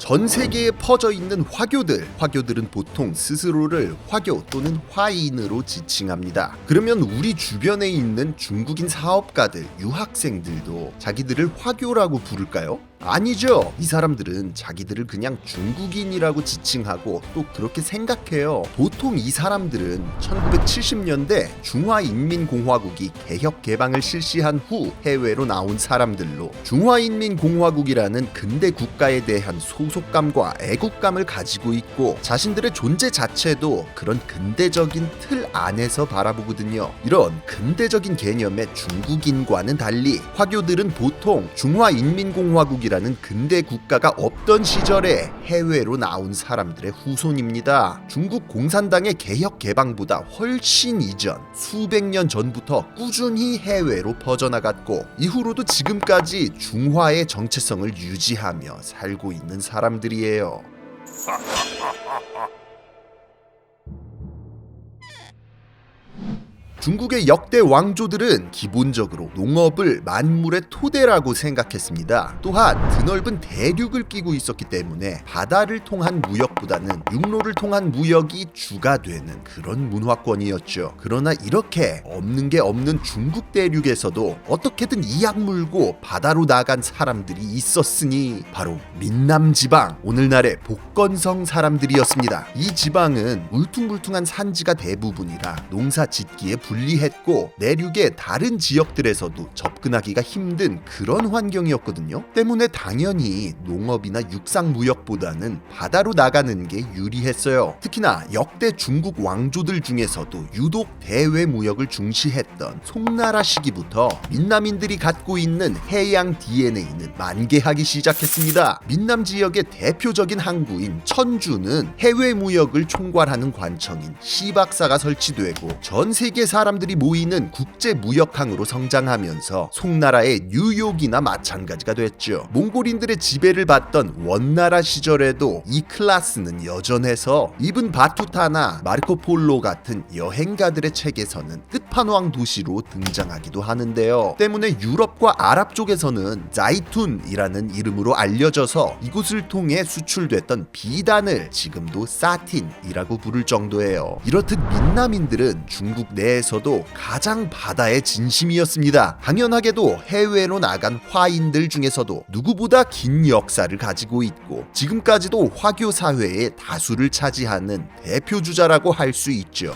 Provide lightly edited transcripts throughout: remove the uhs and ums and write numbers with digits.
전 세계에 퍼져 있는 화교들은 보통 스스로를 화교 또는 화인으로 지칭합니다. 그러면 우리 주변에 있는 중국인 사업가들, 유학생들도 자기들을 화교라고 부를까요? 아니죠. 이 사람들은 자기들을 그냥 중국인이라고 지칭하고 또 그렇게 생각해요. 보통 이 사람들은 1970년대 중화인민공화국이 개혁 개방을 실시한 후 해외로 나온 사람들로 중화인민공화국이라는 근대 국가에 대한 소속감과 애국감을 가지고 있고 자신들의 존재 자체도 그런 근대적인 틀 안에서 바라보거든요. 이런 근대적인 개념의 중국인과는 달리 화교들은 보통 중화인민공화국이라는 근대 국가가 없던 시절에 해외로 나온 사람들의 후손입니다. 중국 공산당의 개혁 개방보다 훨씬 이전 수백 년 전부터 꾸준히 해외로 퍼져나갔고 이후로도 지금까지 중화의 정체성을 유지하며 살고 있는 사람들이에요. 중국의 역대 왕조들은 기본적으로 농업을 만물의 토대라고 생각했습니다. 또한 드넓은 대륙을 끼고 있었기 때문에 바다를 통한 무역보다는 육로를 통한 무역이 주가 되는 그런 문화권이었죠. 그러나 이렇게 없는 게 없는 중국 대륙에서도 어떻게든 이악 물고 바다로 나간 사람들이 있었으니 바로 민남 지방, 오늘날의 복건성 사람들이었습니다. 이 지방은 울퉁불퉁한 산지가 대부분이라 농사 짓기에 불리했고 내륙의 다른 지역들에서도 접근하기가 힘든 그런 환경이었거든요. 때문에 당연히 농업이나 육상무역보다는 바다로 나가는 게 유리했어요. 특히나 역대 중국 왕조들 중에서도 유독 대외무역을 중시했던 송나라 시기부터 민남인들이 갖고 있는 해양 DNA는 만개하기 시작했습니다. 민남 지역의 대표적인 항구인 천주는 해외무역을 총괄하는 관청인 시박사가 설치되고 전 세계 사람들이 모이는 국제무역항으로 성장하면서 송나라의 뉴욕이나 마찬가지가 됐죠. 몽골인들의 지배를 받던 원나라 시절에도 이 클라스는 여전해서 이븐 바투타나 마르코폴로 같은 여행가들의 책에서는 끝판왕 도시로 등장하기도 하는데요. 때문에 유럽과 아랍 쪽에서는 자이툰이라는 이름으로 알려져서 이곳을 통해 수출됐던 비단을 지금도 사틴이라고 부를 정도예요. 이렇듯 민남인들은 중국 내에서도 가장 바다의 진심이었습니다. 당연하게도 해외로 나간 화인들 중에서도 누구보다 긴 역사를 가지고 있고 지금까지도 화교 사회의 다수를 차지하는 대표주자라고 할 수 있죠.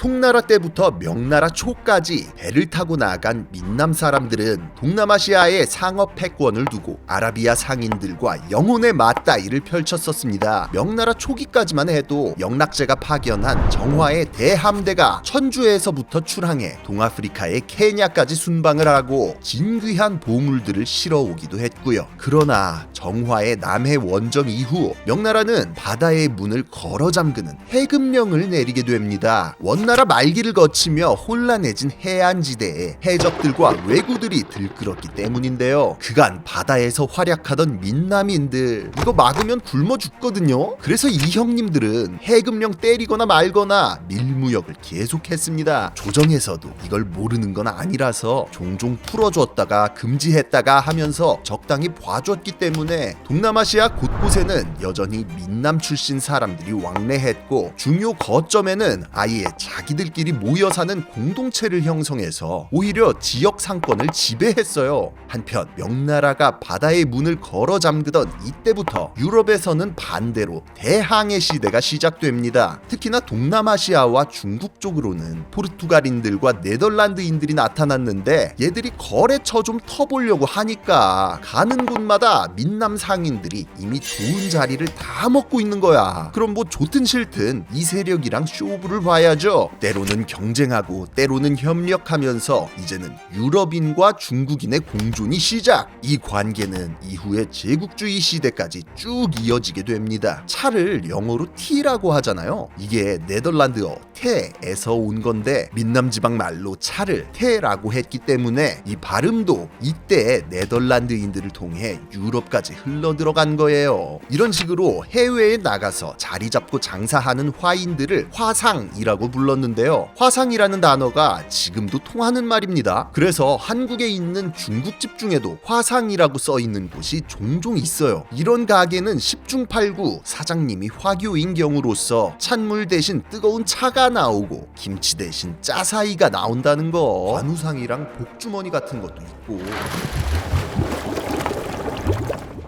송나라 때부터 명나라 초까지 배를 타고 나간 민남 사람들은 동남아시아의 상업 패권을 두고 아라비아 상인들과 영혼의 맞다이를 펼쳤었습니다. 명나라 초기까지만 해도 영락제가 파견한 정화의 대함대가 천주에서부터 출항해 동아프리카의 케냐까지 순방을 하고 진귀한 보물들을 실어오기도 했고요. 그러나 정화의 남해 원정 이후 명나라는 바다의 문을 걸어 잠그는 해금령을 내리게 됩니다. 원나라 말기를 거치며 혼란해진 해안지대에 해적들과 왜구들이 들끓었기 때문인데요. 그간 바다에서 활약하던 민남인들 이거 막으면 굶어 죽거든요. 그래서 이 형님들은 해금령 때리거나 말거나 밀무역을 계속했습니다. 조정에서도 이걸 모르는 건 아니라서 종종 풀어줬다가 금지했다가 하면서 적당히 봐줬기 때문에 동남아시아 곳곳에는 여전히 민남 출신 사람들이 왕래했고 중요 거점에는 아예 자기들끼리 모여 사는 공동체를 형성해서 오히려 지역 상권을 지배했어요. 한편 명나라가 바다의 문을 걸어 잠그던 이때부터 유럽에서는 반대로 대항해 시대가 시작됩니다. 특히나 동남아시아와 중국 쪽으로는 포르투갈인들과 네덜란드인들이 나타났는데 얘들이 거래처 좀 터보려고 하니까 가는 곳마다 민남 상인들이 이미 좋은 자리를 다 먹고 있는 거야. 그럼 뭐 좋든 싫든 이 세력이랑 쇼부를 봐야죠. 때로는 경쟁하고 때로는 협력하면서 이제는 유럽인과 중국인의 공존이 시작. 이 관계는 이후에 제국주의 시대까지 쭉 이어지게 됩니다. 차를 영어로 T라고 하잖아요. 이게 네덜란드어 태에서 온 건데 민남지방 말로 차를 태라고 했기 때문에 이 발음도 이때 네덜란드인들을 통해 유럽까지 흘러들어간 거예요. 이런 식으로 해외에 나가서 자리 잡고 장사하는 화인들을 화상이라고 불렀는데요. 화상이라는 단어가 지금도 통하는 말입니다. 그래서 한국에 있는 중국집 중에도 화상이라고 써 있는 곳이 종종 있어요. 이런 가게는 10중 8구 사장님이 화교인 경우로서 찬물 대신 뜨거운 차가 나오고 김치 대신 짜사이가 나온다는 거. 관우상이랑 복주머니 같은 것도 있고.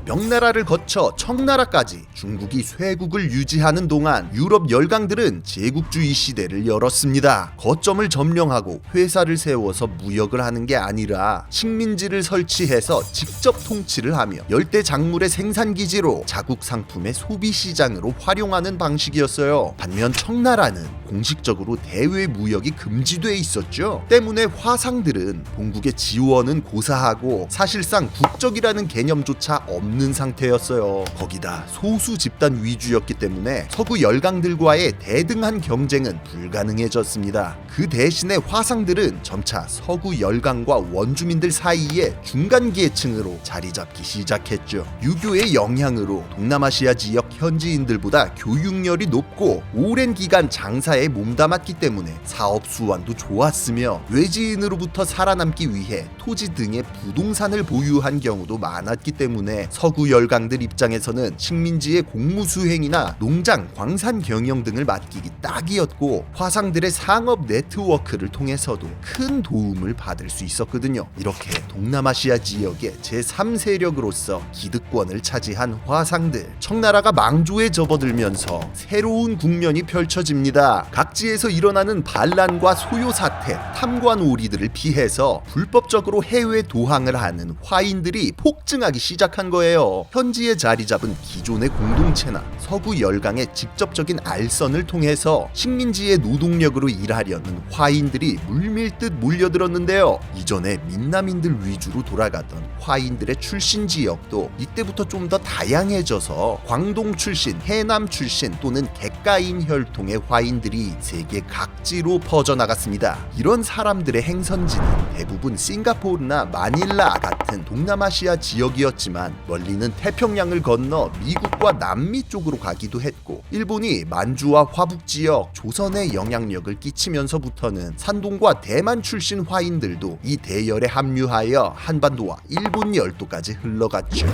명나라를 거쳐 청나라까지 중국이 쇄국을 유지하는 동안 유럽 열강들은 제국주의 시대를 열었습니다. 거점을 점령하고 회사를 세워서 무역을 하는 게 아니라 식민지를 설치해서 직접 통치를 하며 열대 작물의 생산기지로 자국 상품의 소비 시장으로 활용하는 방식이었어요. 반면 청나라는 공식적으로 대외 무역이 금지돼 있었죠. 때문에 화상들은 본국의 지원은 고사하고 사실상 국적이라는 개념조차 없는 상태였어요. 거기다 소수 집단 위주였기 때문에 서구 열강들과의 대등한 경쟁은 불가능해졌습니다. 그 대신에 화상들은 점차 서구 열강과 원주민들 사이에 중간 계층으로 자리 잡기 시작했죠. 유교의 영향으로 동남아시아 지역 현지인들보다 교육열이 높고 오랜 기간 장사에 몸담았기 때문에 사업 수완도 좋았으며 외지인으로부터 살아남기 위해 토지 등의 부동산을 보유한 경우도 많았기 때문에 서구 열강들 입장에서는 식민지의 공무수행이나 농장, 광산 경영 등을 맡기기 딱이었고 화상들의 상업 네트워크를 통해서도 큰 도움을 받을 수 있었거든요. 이렇게 동남아시아 지역의 제3세력으로서 기득권을 차지한 화상들, 청나라가 망조에 접어들면서 새로운 국면이 펼쳐집니다. 각지에서 일어나는 반란과 소요 사태, 탐관오리들을 피해서 불법적으로 해외 도항을 하는 화인들이 폭증하기 시작한 거예요. 현지에 자리 잡은 기존의 공동체나 서구 열강의 직접적인 알선을 통해서 식민지의 노동력으로 일하려는 화인들이 물밀듯 몰려들었는데요. 이전에 민남인들 위주로 돌아가던 화인들의 출신 지역도 이때부터 좀 더 다양해져서 광동 출신, 해남 출신 또는 객가인 혈통의 화인들이 세계 각지로 퍼져나갔습니다. 이런 사람들의 행선지는 대부분 싱가포르나 마닐라 같은 동남아시아 지역이었지만 멀리는 태평양을 건너 미국과 남미 쪽으로 가기도 했고 일본이 만주와 화북 지역, 조선에 영향력을 끼치면서부터는 산동과 대만 출신 화인들도 이 대열에 합류하여 한반도와 일본 열도까지 흘러갔죠.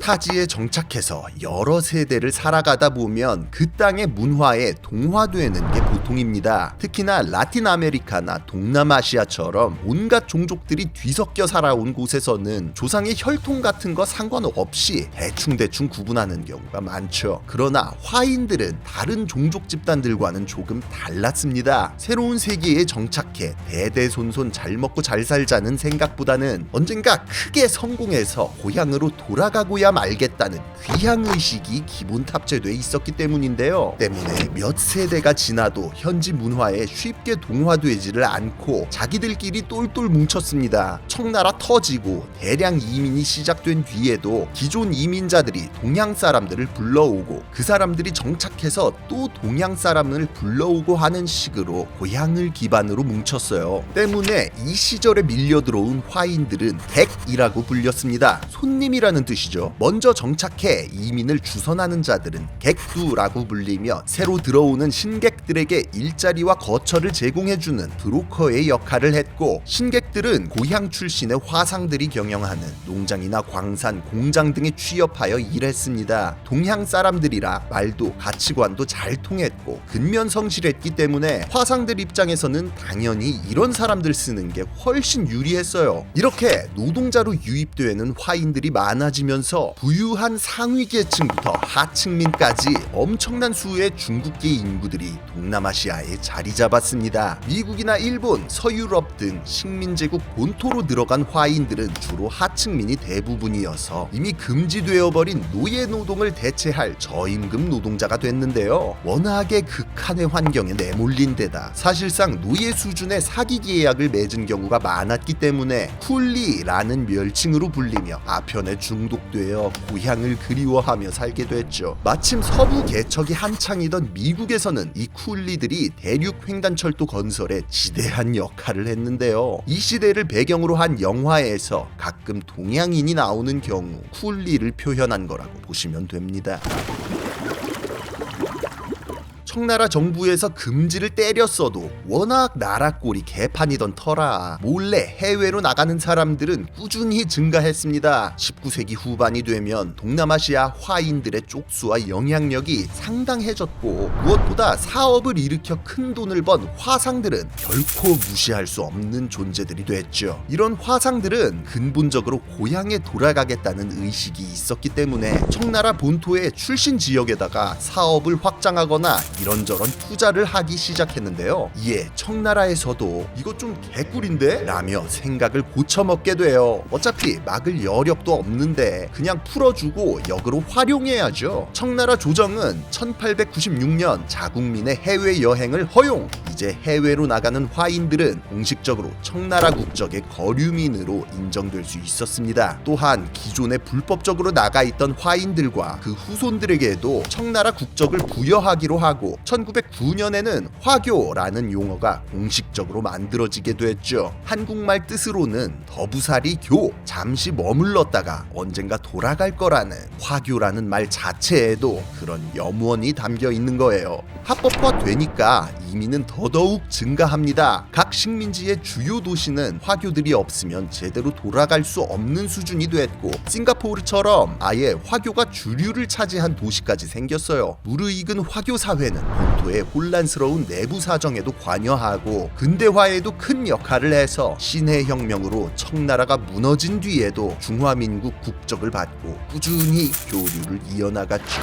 타지에 정착해서 여러 세대를 살아가다 보면 그 땅의 문화에 동화되는 게 보통입니다. 특히나 라틴 아메리카나 동남아시아처럼 온갖 종족들이 뒤섞여 살아온 곳에서는 조상의 혈통 같은 거 상관없이 대충 구분하는 경우가 많죠. 그러나 화인들은 다른 종족 집단들과는 조금 달랐습니다. 새로운 세계에 정착해 대대손손 잘 먹고 잘 살자는 생각보다는 언젠가 크게 성공해서 고향으로 돌아가고야 말겠다는 귀향의식이 기본 탑재돼 있었기 때문인데요. 때문에 몇 세대가 지나도 현지 문화에 쉽게 동화되지를 않고 자기들끼리 똘똘 뭉쳤습니다. 청나라 터지고 대량 이민이 시작된 뒤에도 기존 이민자들이 동양 사람들을 불러오고 그 사람들이 정착해서 또 동양 사람을 불러오고 하는 식으로 고향을 기반으로 뭉쳤어요. 때문에 이 시절에 밀려들어온 화인들은 객이라고 불렸습니다. 손님이라는 뜻이죠. 먼저 정착해 이민을 주선하는 자들은 객두라고 불리며 새로 들어오는 신객들에게 일자리와 거처를 제공해주는 브로커의 역할을 했고 신객들은 고향 출신의 화상들이 경영하는 농장이나 광산, 공장 등에 취업하여 일했습니다. 동양 사람들이라 말도 가치관도 잘 통했고 근면성실했기 때문에 화상들 입장에서는 당연히 이런 사람들 쓰는 게 훨씬 유리했어요. 이렇게 노동자로 유입되는 화인들이 많아지면서 부유한 상위 계층부터 하층민까지 엄청난 수의 중국계 인구들이 동남아시아에 자리 잡았습니다. 미국이나 일본, 서유럽 등 식민제국 본토로 들어간 화인들은 주로 하층민이 대부분이어서 이미 금지되어 버린 노예 노동을 대체할 저임금 노동자가 됐는데요. 워낙에 극한의 환경에 내몰린 데다 사실상 노예 수준의 사기 계약을 맺은 경우가 많았기 때문에 쿨리라는 멸칭으로 불리며 아편에 중독되어 나라에서 고향을 그리워하며 살게 됐죠. 마침 서부 개척이 한창이던 미국에서는 이 쿨리들이 대륙 횡단철도 건설에 지대한 역할을 했는데요. 이 시대를 배경으로 한 영화에서 가끔 동양인이 나오는 경우 쿨리를 표현한 거라고 보시면 됩니다. 청나라 정부에서 금지를 때렸어도 워낙 나라 꼴이 개판이던 터라 몰래 해외로 나가는 사람들은 꾸준히 증가했습니다. 19세기 후반이 되면 동남아시아 화인들의 쪽수와 영향력이 상당해졌고 무엇보다 사업을 일으켜 큰 돈을 번 화상들은 결코 무시할 수 없는 존재들이 됐죠. 이런 화상들은 근본적으로 고향에 돌아가겠다는 의식이 있었기 때문에 청나라 본토의 출신 지역에다가 사업을 확장하거나 이런저런 투자를 하기 시작했는데요. 이에 청나라에서도 이거 좀 개꿀인데? 라며 생각을 고쳐먹게 돼요. 어차피 막을 여력도 없는데 그냥 풀어주고 역으로 활용해야죠. 청나라 조정은 1896년 자국민의 해외여행을 허용! 이제 해외로 나가는 화인들은 공식적으로 청나라 국적의 거류민으로 인정될 수 있었습니다. 또한 기존에 불법적으로 나가 있던 화인들과 그 후손들에게도 청나라 국적을 부여하기로 하고 1909년에는 화교라는 용어가 공식적으로 만들어지게 됐죠. 한국말 뜻으로는 더부살이 교, 잠시 머물렀다가 언젠가 돌아갈 거라는 화교라는 말 자체에도 그런 염원이 담겨 있는 거예요. 합법화되니까 이민은 더더욱 증가합니다. 각 식민지의 주요 도시는 화교들이 없으면 제대로 돌아갈 수 없는 수준이 됐고 싱가포르처럼 아예 화교가 주류를 차지한 도시까지 생겼어요. 무르익은 화교 사회는 본토의 혼란스러운 내부 사정에도 관여하고 근대화에도 큰 역할을 해서 신해혁명으로 청나라가 무너진 뒤에도 중화민국 국적을 받고 꾸준히 교류를 이어나갔죠.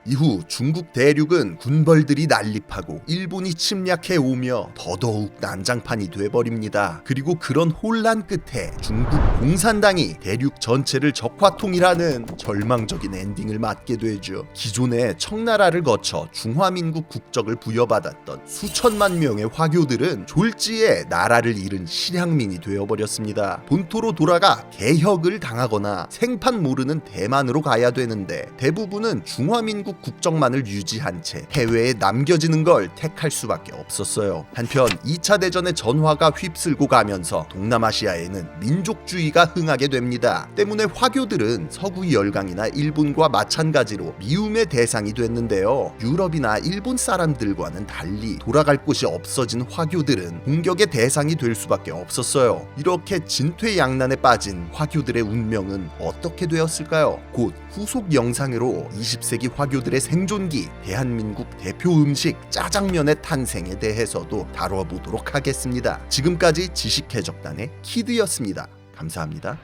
이후 중국 대륙은 군벌들이 난립하고 일본이 침략해 오며 더더욱 난장판이 돼버립니다. 그리고 그런 혼란 끝에 중국 공산당이 대륙 전체를 적화통일하는 절망적인 엔딩을 맞게 되죠. 기존에 청나라를 거쳐 중화민국 국적을 부여받았던 수천만 명의 화교들은 졸지에 나라를 잃은 실향민이 되어버렸습니다. 본토로 돌아가 개혁을 당하거나 생판 모르는 대만으로 가야 되는데 대부분은 중화민국 국적만을 유지한 채 해외에 남겨지는 걸 택할 수밖에 없었어요. 한편 2차 대전의 전화가 휩쓸고 가면서 동남아시아에는 민족주의가 흥하게 됩니다. 때문에 화교들은 서구 열강이나 일본과 마찬가지로 미움의 대상이 됐는데요. 유럽이나 일본 사람들과는 달리 돌아갈 곳이 없어진 화교들은 공격의 대상이 될 수밖에 없었어요. 이렇게 진퇴양난에 빠진 화교들의 운명은 어떻게 되었을까요? 곧 후속 영상으로 20세기 화교들의 생존기, 대한민국 대표 음식 짜장면의 탄생에 대해서도 다뤄보도록 하겠습니다. 지금까지 지식해적단의 키드였습니다. 감사합니다.